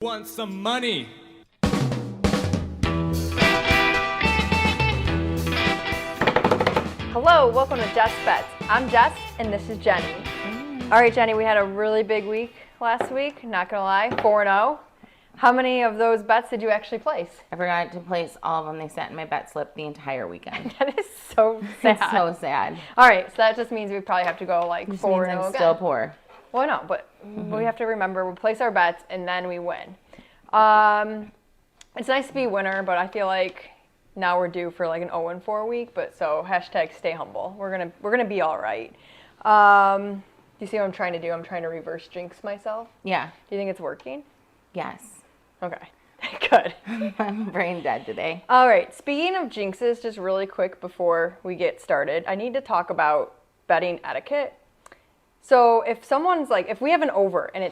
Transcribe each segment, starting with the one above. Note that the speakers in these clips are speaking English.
Want some money? Hello, welcome to Jess Bet. I'm Jess, and this is Jenny. All right, Jenny, we had a really big week last week, not gonna lie, 4-0. How many of those bets did you actually place? I forgot to place all of them. They sat in my bet slip the entire weekend. That is so sad. It's so sad. All right, so that just means we probably have to go like 4-0 I'm again. still poor. Well, no, but we have to remember we place our bets and then we win. It's nice to be a winner, but I feel like now we're due for like an 0-4 week. But so hashtag stay humble. We're gonna be all right. You see what I'm trying to do? I'm trying to reverse jinx myself. Yeah. Do you think it's working? Yes. Okay, good. I'm brain dead today. All right, speaking of jinxes, just really quick before we get started, I need to talk about betting etiquette. So if we have an over and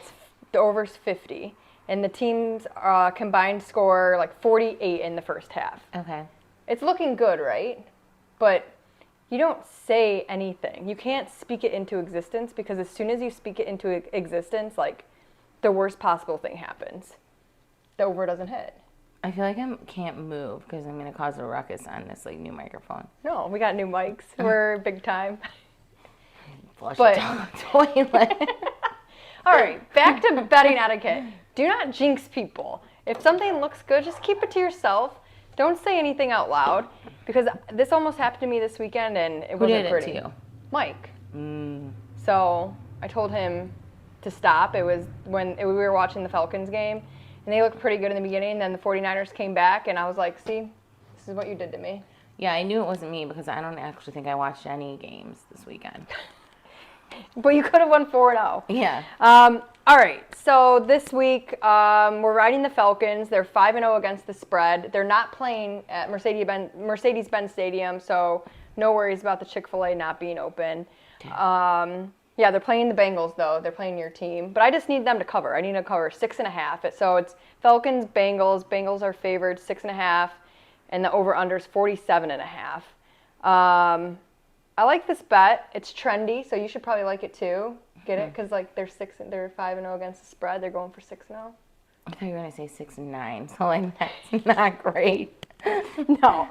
the over's 50 and the teams combined score like 48 in the first half. Okay. It's looking good, right? But you don't say anything. You can't speak it into existence because as soon as you speak it into existence, like the worst possible thing happens. The over doesn't hit. I feel like I can't move because I'm going to cause a ruckus on this like new microphone. No, we got new mics. We're big time. Flush it down the toilet. All right, back to betting etiquette. Do not jinx people. If something looks good, just keep it to yourself. Don't say anything out loud because this almost happened to me this weekend and it wasn't pretty. Who did it to you? Mike. So I told him to stop. It was when we were watching the Falcons game and they looked pretty good in the beginning. Then the 49ers came back and I was like, see, this is what you did to me. Yeah, I knew it wasn't me because I don't actually think I watched any games this weekend. But you could have won 4-0. Yeah. All right, so this week we're riding the Falcons. They're 5-0 against the spread. They're not playing at Mercedes-Benz Stadium, so no worries about the Chick-fil-A not being open. Yeah, they're playing the Bengals, though. They're playing your team. But I just need them to cover. I need to cover 6.5. So it's Falcons, Bengals. Bengals are favored 6.5, and the over-under is 47.5. I like this bet. It's trendy, so you should probably like it too. Get it? Because like they're 5-0 against the spread. They're going for 6-0. I thought you were going to say 6-9, so like that's not great. No,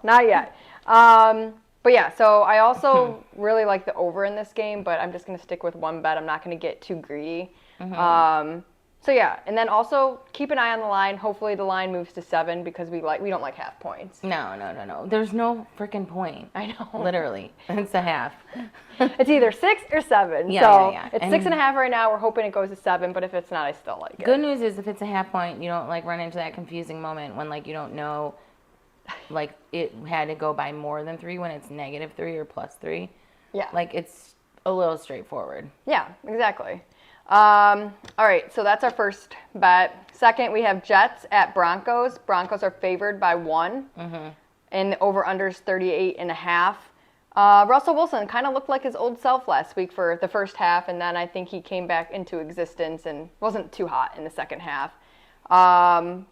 not yet. But yeah, so I also really like the over in this game, but I'm just going to stick with one bet. I'm not going to get too greedy. So yeah, and then also keep an eye on the line. Hopefully the line moves to 7 because we don't like half points. No. There's no freaking point. I know. Literally. It's a half. It's either 6 or 7. Yeah. It's 6.5 right now. We're hoping it goes to 7, but if it's not, I still like it. Good news is if it's a half point, you don't like run into that confusing moment when like you don't know like it had to go by more than 3 when it's -3 or +3. Yeah. Like it's a little straightforward. Yeah, exactly. All right, so that's our first bet. Second, we have Jets at Broncos. Broncos are favored by 1, and the over-under is 38.5. Russell Wilson kind of looked like his old self last week for the first half, and then I think he came back into existence and wasn't too hot in the second half.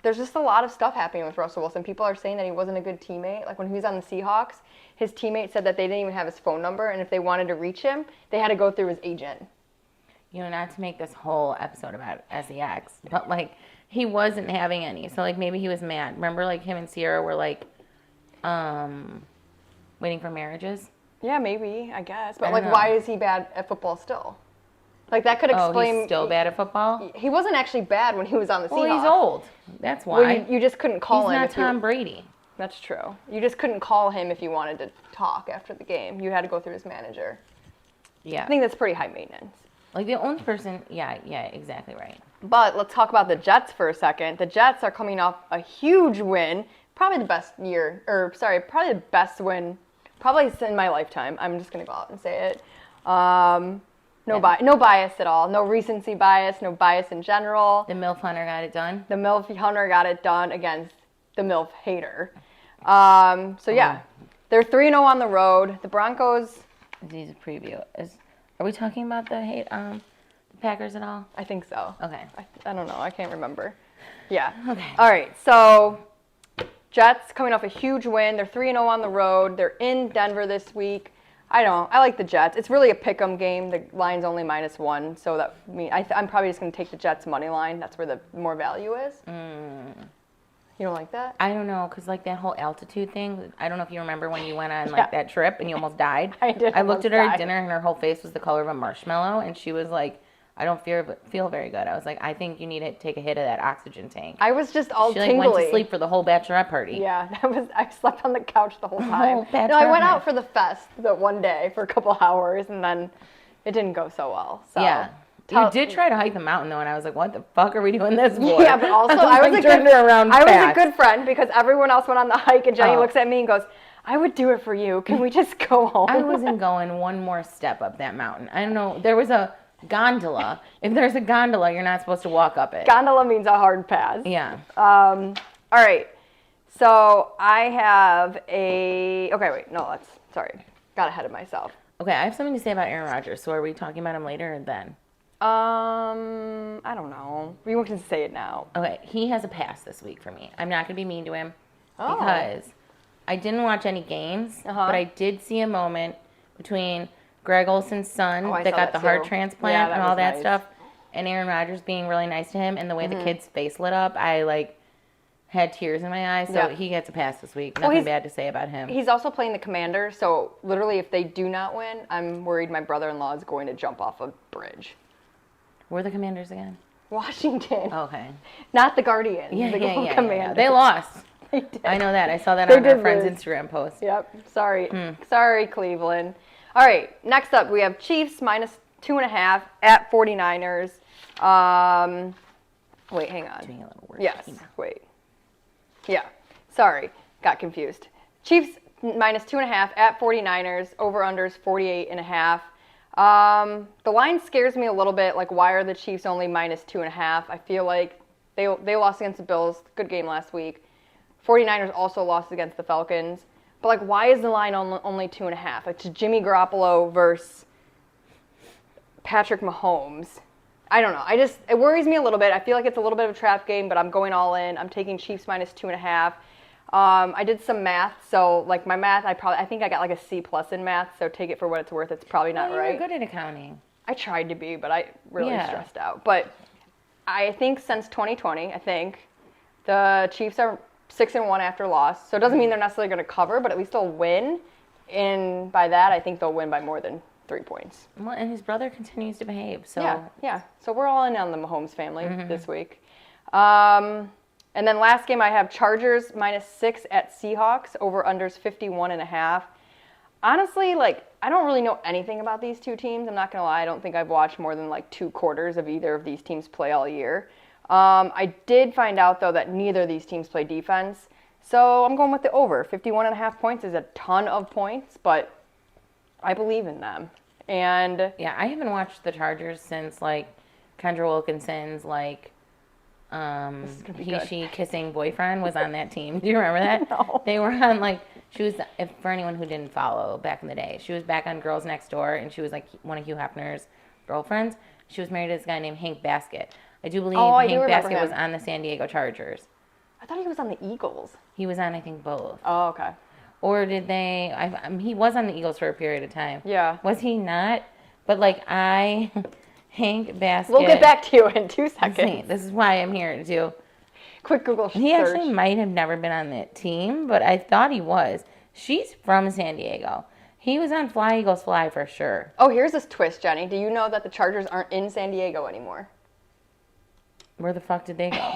There's just a lot of stuff happening with Russell Wilson. People are saying that he wasn't a good teammate. Like when he was on the Seahawks, his teammate said that they didn't even have his phone number, and if they wanted to reach him, they had to go through his agent. You know, not to make this whole episode about SEX, but like he wasn't having any. So like maybe he was mad. Remember like him and Sierra were like waiting for marriages? Yeah, maybe, I guess. But like why is he bad at football still? Like that could explain. Oh, he's still bad at football? He wasn't actually bad when he was on the Seahawks. Well, he's old. That's why. Well, you just couldn't call him. He's not Tom Brady. That's true. You just couldn't call him if you wanted to talk after the game. You had to go through his manager. Yeah. I think that's pretty high maintenance. Like the only person, yeah, exactly right. But let's talk about the Jets for a second. The Jets are coming off a huge win, probably the best win, probably in my lifetime. I'm just gonna go out and say it. No bias at all. No recency bias. No bias in general. The MILF Hunter got it done. The MILF Hunter got it done against the MILF hater. So yeah, they're 3-0 on the road. The Broncos. These a preview Are we talking about the Packers at all? I think so. Okay. I don't know. I can't remember. Yeah. Okay. All right. So Jets coming off a huge win. They're 3-0 on the road. They're in Denver this week. I don't. I like the Jets. It's really a pick 'em game. The line's only -1, so that I'm probably just going to take the Jets money line. That's where the more value is. You don't like that? I don't know, because like that whole altitude thing, I don't know if you remember when you went on like that trip and you almost died. I did. I looked at her at dinner and her whole face was the color of a marshmallow, and she was like, I don't feel very good. I was like, I think you need to take a hit of that oxygen tank. I was just all tingly. She went to sleep for the whole bachelorette party. Yeah, I slept on the couch the whole time. No, I went out for the fest the one day for a couple hours, and then it didn't go so well. So. Yeah. You did try to hike the mountain though, and I was like, "What the fuck are we doing this for?" Yeah, but also I was a good friend because everyone else went on the hike, and Jenny looks at me and goes, "I would do it for you. Can we just go home?" I wasn't going one more step up that mountain. I don't know. There was a gondola. If there's a gondola, you're not supposed to walk up it. Gondola means a hard pass. Yeah. All right. So I have a. Okay, wait. No, sorry. Got ahead of myself. Okay, I have something to say about Aaron Rodgers. So are we talking about him later or then? I don't know. You can say it now. Okay, he has a pass this week for me. I'm not going to be mean to him because I didn't watch any games, but I did see a moment between Greg Olson's son that got the heart transplant and all that stuff, and Aaron Rodgers being really nice to him, and the way the kid's face lit up, I had tears in my eyes. So he gets a pass this week. Nothing bad to say about him. He's also playing the Commanders, so literally if they do not win, I'm worried my brother-in-law is going to jump off a bridge. Where are the Commanders again? Washington. Okay. Not the Guardians. Yeah, Commanders. Yeah. They lost. They did. I know that. I saw that on our friend's Instagram post. Yep. Sorry. Sorry, Cleveland. All right. Next up, we have Chiefs -2.5 at 49ers. Wait, hang on. Doing a little work. Yes. Wait. Yeah. Sorry. Got confused. Chiefs -2.5 at 49ers. Over-unders 48.5. The line scares me a little bit. Like, why are the Chiefs only -2.5? I feel like they lost against the Bills. Good game last week. 49ers also lost against the Falcons. But, like, why is the line only 2.5? It's Jimmy Garoppolo versus Patrick Mahomes. I don't know. It worries me a little bit. I feel like it's a little bit of a trap game, but I'm going all in. I'm taking Chiefs -2.5. I did some math, so like my math, I think I got like a C+ in math, so take it for what it's worth. It's probably not right. You're good at accounting. I tried to be, but I really stressed out. But I think since 2020, the Chiefs are 6-1 after loss, so it doesn't mean they're necessarily going to cover, but at least they'll win. And by that, I think they'll win by more than 3 points. Well, and his brother continues to behave. So yeah. So we're all in on the Mahomes family this week. And then last game I have Chargers -6 at Seahawks, over-unders 51.5. Honestly, I don't really know anything about these two teams. I'm not going to lie. I don't think I've watched more than 2 quarters of either of these teams play all year. I did find out, though, that neither of these teams play defense. So I'm going with the over. 51.5 points is a ton of points, but I believe in them. And yeah, I haven't watched the Chargers since Kendra Wilkinson's she kissing boyfriend was on that team. Do you remember that? No. They were on she was, for anyone who didn't follow back in the day, she was back on Girls Next Door, and she was one of Hugh Hefner's girlfriends. She was married to this guy named Hank Baskett. I do believe Hank Baskett was on the San Diego Chargers. I thought he was on the Eagles. He was on, I think, both. Oh, okay. Or did they? He was on the Eagles for a period of time. Yeah. Was he not? But Hank Baskett. We'll get back to you in 2 seconds. This is why I'm here to do. Quick Google search. He actually might have never been on that team, but I thought he was. She's from San Diego. He was on Fly Eagles Fly for sure. Oh, here's this twist, Jenny. Do you know that the Chargers aren't in San Diego anymore? Where the fuck did they go?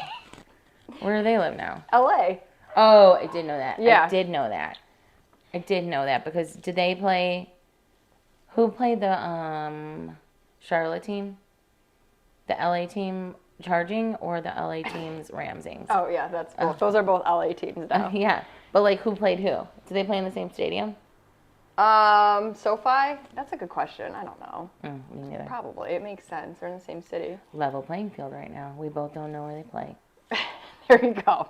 Where do they live now? LA. Oh, I did know that. Yeah. I did know that because did they play? Who played the Charlotte team? The LA team Charging or the LA team's Ramsings? Oh yeah, that's both. Those are both LA teams now. Yeah, but who played who? Did they play in the same stadium? SoFi? That's a good question. I don't know. Me neither. Probably. It makes sense. They're in the same city. Level playing field right now. We both don't know where they play. There we go.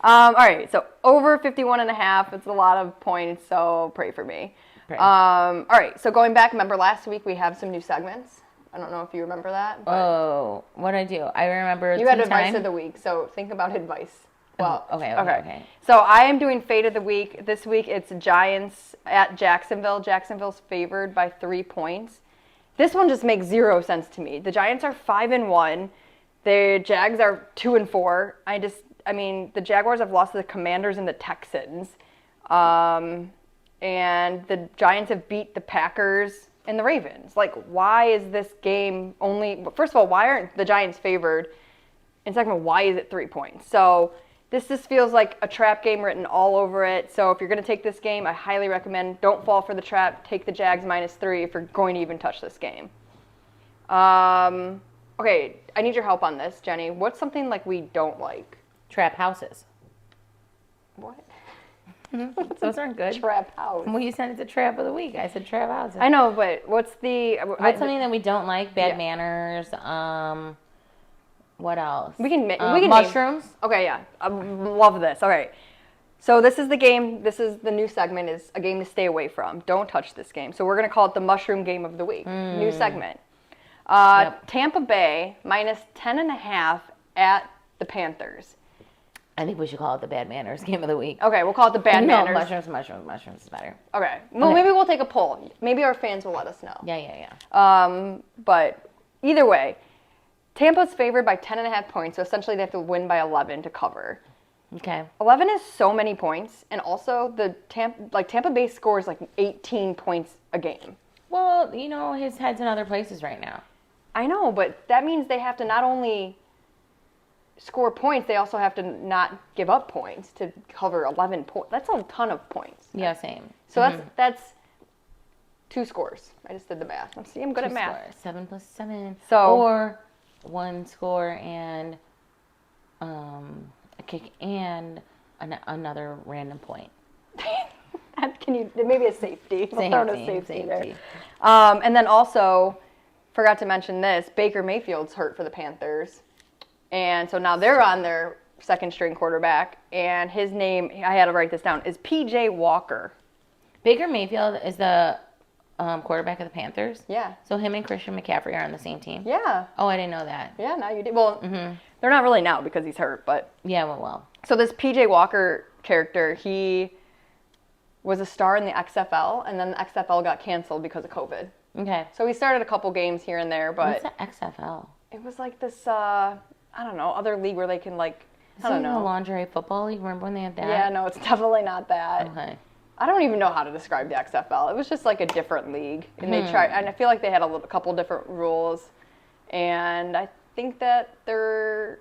All right, so over 51.5. It's a lot of points, so pray for me. Pray. All right, so going back, remember last week we have some new segments. I don't know if you remember that. Oh, what'd I do? I remember you had advice of the week, so think about advice. Well, okay. So I am doing fade of the week. This week it's Giants at Jacksonville. Jacksonville's favored by 3 points. This one just makes zero sense to me. The Giants are 5-1. The Jags are 2-4. The Jaguars have lost to the Commanders and the Texans. And the Giants have beat the Packers and the Ravens. Like, why is this game only... First of all, why aren't the Giants favored? And second of all, why is it 3 points? So this just feels like a trap game written all over it. So if you're going to take this game, I highly recommend don't fall for the trap. Take the Jags -3 if you're going to even touch this game. Okay, I need your help on this, Jenny. What's something like we don't like? Trap houses. What? Those aren't good. Trap house. Well, you said it's a trap of the week. I said trap houses. I know, but what's something that we don't like? Bad manners. What else? We can mushrooms. Okay, yeah. I love this. All right. So this is the game. This is the new segment. Is a game to stay away from. Don't touch this game. So we're gonna call it the mushroom game of the week. New segment. Tampa Bay -10.5 at the Panthers. I think we should call it the bad manners game of the week. Okay, we'll call it the bad manners. Mushrooms is better. Okay. Well, maybe we'll take a poll. Maybe our fans will let us know. Yeah. But either way, Tampa's favored by 10.5 points, so essentially they have to win by 11 to cover. Okay. 11 is so many points, and also the Tampa Bay scores like 18 points a game. Well, his head's in other places right now. I know, but that means they have to not only score points, they also have to not give up points to cover 11 points. That's a ton of points. Yeah, same. So that's 2 scores. I just did the math. See, I'm good at math. Scores. 7 + 7. So, or 1 score and a kick and another random point. Maybe a safety. We'll throw in a safety there. And then also, forgot to mention this, Baker Mayfield's hurt for the Panthers. And so now they're on their second string quarterback, and his name, I had to write this down, is P.J. Walker. Baker Mayfield is the quarterback of the Panthers? Yeah. So him and Christian McCaffrey are on the same team? Yeah. Oh, I didn't know that. Yeah, now you did. Well, they're not really now because he's hurt, but. Yeah, well. So this P.J. Walker character, he was a star in the XFL, and then the XFL got canceled because of COVID. Okay. So he started a couple games here and there, but. What's the XFL? It was like this, I don't know, other league where they can I don't know. The lingerie football league? Remember when they had that? Yeah, no, it's definitely not that. Okay. I don't even know how to describe the XFL. It was just like a different league, and they tried, and I feel like they had a couple different rules, and I think that they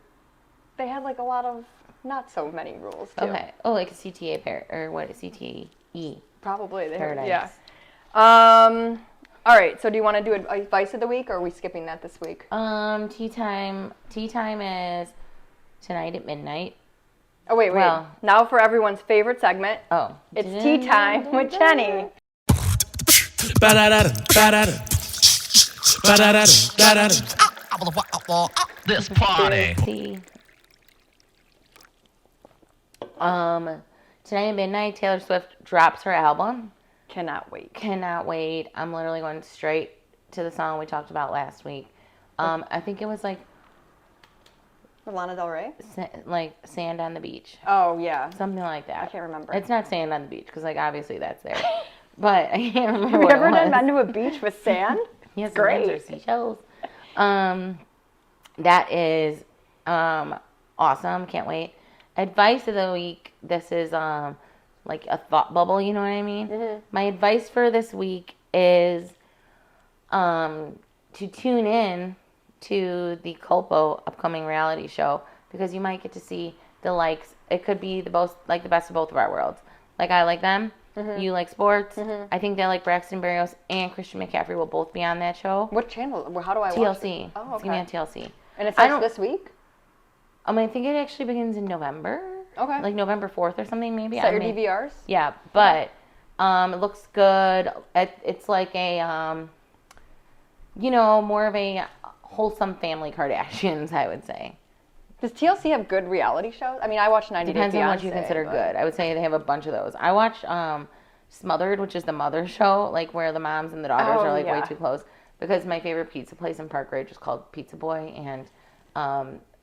had like a lot of not so many rules too. Okay. Oh, like a CTA or what? CTE. Probably. Paradise. Yeah. All right. So do you want to do advice of the week, or are we skipping that this week? Tea time. Tea time is tonight at midnight. Oh, wait. Well, now for everyone's favorite segment. Oh. It's tea time with Jenny. This party. Tonight at midnight, Taylor Swift drops her album. Cannot wait. I'm literally going straight to the song we talked about last week. I think it was like Lana Del Rey? Like Sand on the Beach. Oh, yeah. Something like that. I can't remember. It's not Sand on the Beach, because, like, obviously that's there. But I can't remember Have you ever been to a beach with sand? Yes, great. Or seashells. That is awesome. Can't wait. Advice of the week. This is like a thought bubble, you know what I mean? Mm-hmm. My advice for this week is to tune in to the Culpo upcoming reality show, because you might get to see the likes. It could be the best of both of our worlds. Like, I like them. Mm-hmm. You like sports. Mm-hmm. I think that like Braxton Berrios and Christian McCaffrey will both be on that show. What channel? How do I TLC. watch it? Oh, okay. It's going to be on TLC. And it starts this week? I think it actually begins in November. Okay. Like November 4th or something, maybe. Is that your DVRs? Yeah, but it looks good. It's like a, more of a wholesome family Kardashians, I would say. Does TLC have good reality shows? I mean, I watch 90 Day Fiancé. Depends on what you consider good. I would say they have a bunch of those. I watch Smothered, which is the mother show, like where the moms and the daughters are like way too close. Because my favorite pizza place in Park Ridge is called Pizza Boy, and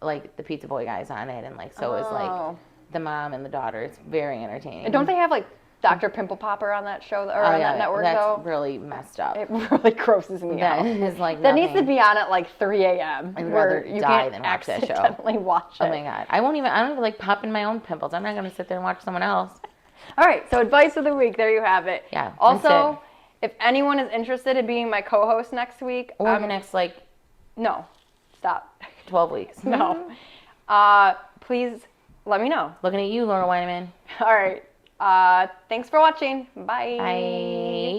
like the Pizza Boy guy's on it, and like so is like the mom and the daughter. It's very entertaining. And don't they have like Dr. Pimple Popper on that show or on that network that's though? really messed up. It really grosses me out. That is like that nothing. needs to be on at like 3 a.m. I'd where rather you die can't than watch that show. accidentally watch it. Oh my god. I don't even like popping my own pimples. I'm not gonna sit there and watch someone else. All right, so advice of the week. There you have it. Yeah. Also, if anyone is interested in being my co-host next week, or the next no, stop. 12 weeks. No. Please let me know. Looking at you, Laura Weineman. All right. Thanks for watching. Bye. Bye.